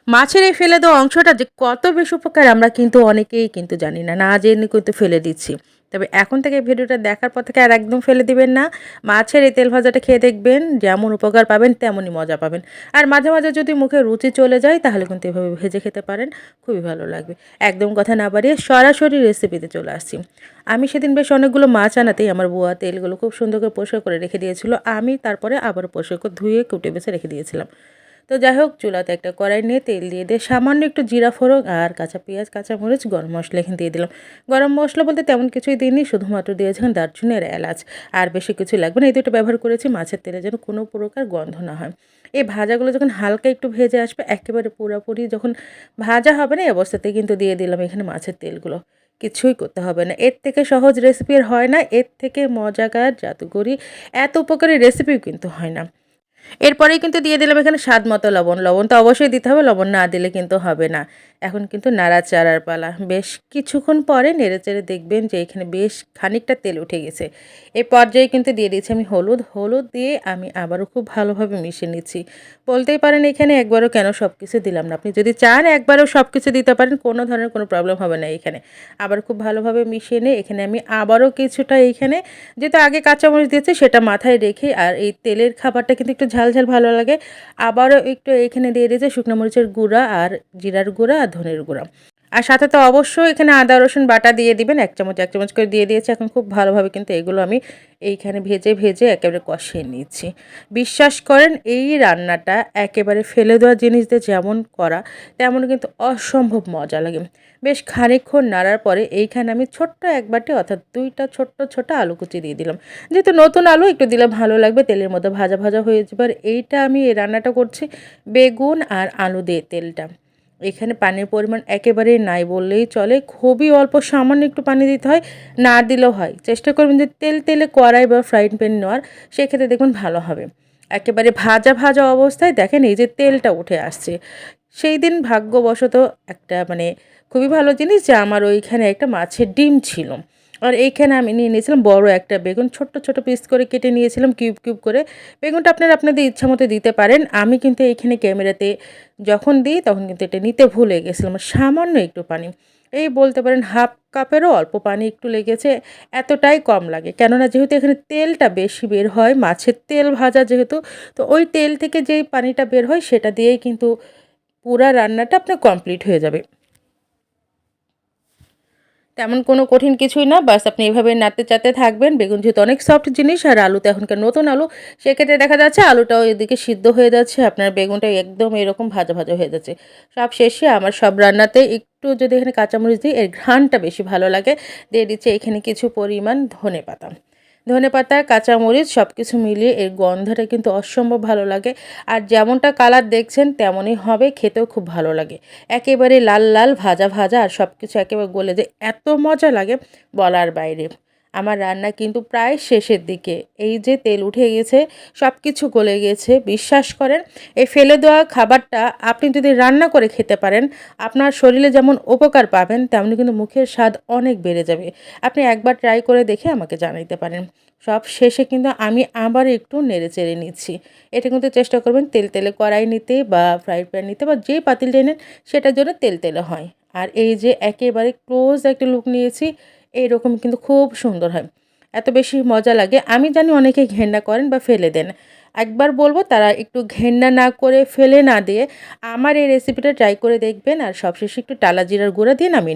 মাছের এই ফেলে দেওয়া অংশটা যে কত বেশি উপকার আমরা কিন্তু অনেকেই কিন্তু জানি না, না জেনে কিন্তু ফেলে দিচ্ছি। তবে এখন থেকে ভিডিওটা দেখার পর থেকে আর একদম ফেলে দিবেন না। মাছের এই তেল ভাজাটা খেয়ে দেখবেন যেমন উপকার পাবেন তেমনই মজা পাবেন। আর মাঝে মাঝে যদি মুখে রুচি চলে যায় তাহলে কিন্তু এভাবে ভেজে খেতে পারেন, খুবই ভালো লাগবে। একদম কথা না বাড়িয়ে সরাসরি রেসিপিতে চলে আসছি। আমি সেদিন বেশ অনেকগুলো মাছ আনাতেই আমার বুয়া তেলগুলো খুব সুন্দর করে পরিষ্কার করে রেখে দিয়েছিল। আমি তারপরে আবার পরিষ্কার করে ধুয়ে কুটে বেছে রেখে দিয়েছিলাম। তো যাই হোক, চুলাতে একটা কড়াই নিয়ে তেল দিয়ে সামান্য একটু জিরা ফোড়ন আর কাঁচা পেঁয়াজ, কাঁচামরিচ, গরম মশলা এখানে দিয়ে দিলাম। গরম মশলা বলতে তেমন কিছুই দিইনি, শুধুমাত্র দিয়েছিলাম দারচিনি আর এলাচ। আর বেশি কিছু লাগবে না, এই দুটো ব্যবহার করেছি মাছের তেলে যেন কোনো প্রকার গন্ধ না হয়। এই ভাজাগুলো যখন হালকা একটু ভেজে আসবে, একেবারে পুরোপুরি যখন ভাজা হবে না, এই অবস্থাতে কিন্তু দিয়ে দিলাম এখানে মাছের তেলগুলো। কিছুই করতে হবে না, এর থেকে সহজ রেসিপি আর হয় না, এর থেকে মজাদার জাদুকরি এত উপকারী রেসিপিও কিন্তু হয় না। এরপরেই কিন্তু দিয়ে দিলাম এখানে স্বাদ মতো লবণ। লবণ তো অবশ্যই দিতে হবে, লবণ না দিলে কিন্তু হবে না। এখন কিন্তু নাড়াচাড়ার পালা। বেশ কিছুক্ষণ পরে নেড়েচেড়ে দেখবেন যে এখানে বেশ খানিকটা তেল উঠে গেছে। এই পর্যায়ে কিন্তু দিয়ে দিয়েছি আমি হলুদ। হলুদ দিয়ে আমি আবারও খুব ভালোভাবে মিশিয়ে নিচ্ছি। বলতেই পারেন এখানে একবারও কেন সব কিছু দিলাম না। আপনি যদি চান একবারও সব কিছু দিতে পারেন, কোনো ধরনের কোনো প্রবলেম হবে না এখানে। আবার খুব ভালোভাবে মিশিয়ে নিয়ে এখানে আমি আবারও কিছুটা এইখানে, যেহেতু আগে কাঁচামরিচ দিয়েছি সেটা মাথায় রেখে, আর এই তেলের খাবারটা কিন্তু একটু ঝাল ঝাল ভালো লাগে। আবারও একটু এখানে দিয়ে দিয়েছি শুকনো মরিচের গুঁড়া আর জিরার গুঁড়া আর ধনের গুঁড়া। আর সাথে তো অবশ্যই এখানে আদা রসুন বাটা দিয়ে দিবেন, ১ চামচ ১ চামচ করে দিয়ে দিয়েছি। এখন খুব ভালোভাবে কিন্তু এগুলো আমি এইখানে ভেজে ভেজে একেবারে কষিয়ে নিচ্ছি। বিশ্বাস করেন এই রান্নাটা একেবারে ফেলে দেওয়া জিনিস দিয়ে যেমন করা তেমন কিন্তু অসম্ভব মজা লাগে। বেশ খানিকক্ষণ নাড়ার পরে এইখানে আমি ছোট্ট ১ বাটি অর্থাৎ ২টা ছোট্ট ছোট আলু কুচি দিয়ে দিলাম। যেহেতু নতুন আলু একটু দিলে ভালো লাগবে, তেলের মধ্যে ভাজা ভাজা হয়ে যাবে। আর এইটা আমি এই রান্নাটা করছি বেগুন আর আলু দিয়ে তেলটা। এখানে পানির পরিমাণ একেবারেই নাই বললেই চলে। খুবই অল্প সামান্য একটু পানি দিতে হয়, না দিলেও হয়। চেষ্টা করবেন যে তেল তেলে কড়াই বা ফ্রাইং প্যান নেওয়ার, সেক্ষেত্রে দেখবেন ভালো হবে। একেবারে ভাজা ভাজা অবস্থায় দেখেন এই যে তেলটা উঠে আসছে। সেই দিন ভাগ্যবশত একটা খুবই ভালো জিনিস যে আমার ওইখানে একটা মাছের ডিম ছিল। আর এইখানে আমি নিয়ে নিয়েছিলাম বড় একটা বেগুন, ছোট্ট ছোট পিস করে কেটে নিয়েছিলাম কিউব কিউব করে। বেগুনটা আপনারা আপনাদের ইচ্ছা মতো দিতে পারেন। আমি কিন্তু এইখানে ক্যামেরাতে যখন দিই তখন কিন্তু এটা নিতে ভুলে গেছিলাম। সামান্য একটু পানি, এই বলতে পারেন হাফ কাপেরও অল্প পানি একটু লেগেছে, এতটাই কম লাগে। কেননা যেহেতু এখানে তেলটা বেশি বের হয়, মাছের তেল ভাজা যেহেতু, তো ওই তেল থেকে যেই পানিটা বের হয় সেটা দিয়েই কিন্তু পুরা রান্নাটা আপনার কমপ্লিট হয়ে যাবে। তেমন কোনো কঠিন কিছুই না, বাস আপনি এভাবে নাড়তে চাড়তে থাকবেন। বেগুন যেহেতু অনেক সফট জিনিস আর আলু তো এখনকার নতুন আলু, সেক্ষেত্রে দেখা যাচ্ছে আলুটাও এদিকে সিদ্ধ হয়ে যাচ্ছে, আপনার বেগুনটা একদম এরকম ভাজা ভাজা হয়ে যাচ্ছে। সব শেষে আমার সব রান্নাতে একটু যদি এখানে কাঁচামরিচ দিই, এর ঘ্রাণটা বেশি ভালো লাগে। দিয়ে দিচ্ছি এখানে কিছু পরিমাণ ধনেপাতা। ধনেপাতা, কাঁচামরিচ সব কিছু মিলিয়ে এর গন্ধটা কিন্তু অসম্ভব ভালো লাগে। আর যেমনটা কালার দেখছেন তেমনই হবে, খেতেও খুব ভালো লাগে। একেবারে লাল লাল ভাজা ভাজা আর সব কিছু একেবারে গলে যে এত মজা লাগে বলার বাইরে। আমার রান্না কিন্তু প্রায় শেষের দিকে। এই যে তেল উঠে গেছে, সব কিছু গলে গেছে। বিশ্বাস করেন এই ফেলে দেওয়া খাবারটা আপনি যদি রান্না করে খেতে পারেন, আপনার শরীরে যেমন উপকার পাবেন তেমনি কিন্তু মুখের স্বাদ অনেক বেড়ে যাবে। আপনি একবার ট্রাই করে দেখে আমাকে জানাইতে পারেন। সব শেষে কিন্তু আমি আবার একটু নেড়েচেড়ে নিচ্ছি। এটা কিন্তু চেষ্টা করবেন তেল তেলে কড়াই নিতে বা ফ্রাই প্যান নিতে বা যে পাতিলটা নেন সেটার জন্য তেল তেলে হয়। আর এই যে একেবারে ক্লোজ একটা লুক নিয়েছি, এইরকম কিন্তু খুব সুন্দর হয়। এত বেশি মজা লাগে। আমি জানি অনেকে ঘেন্না করেন বা ফেলে দেন। একবার বলব তারা একটু ঘেন্না না করে ফেলে না দিয়ে আমার এই রেসিপিটা ট্রাই করে দেখবেন। আর সবশেষে একটু টালা জিরার গুঁড়া দিয়ে নামিয়ে